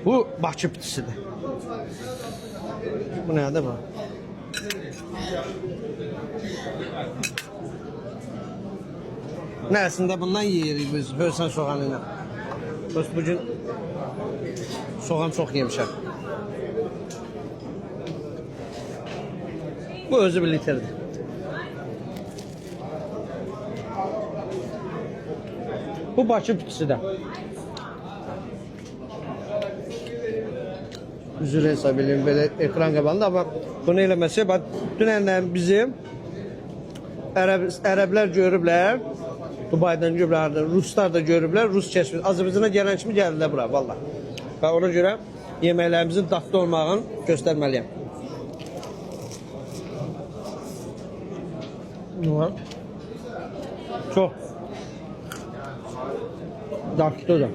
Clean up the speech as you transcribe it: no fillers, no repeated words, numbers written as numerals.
Bu Bakı pitisidir. Bu nədir bu? Nəsində bundan yeyirik biz Hövsan soğanı ilə. Biz bugün soğan çox yemişəm. Bu özü bir litrdir. Bu Bakı pitisidir. Üzür hesab edeyim belə ekran qabağında, amma bunu eləməsə, bax, dünəndən bizim ərəblər görüblər, Dubaydan görüblər, Ruslar da görüblər, Rus kəşfi. Azərbaycana gələn kimi gəldilər bura, valla. Və ona görə yeməklərimizin dadlı olmağını göstərməliyəm. Çox dadlıdır.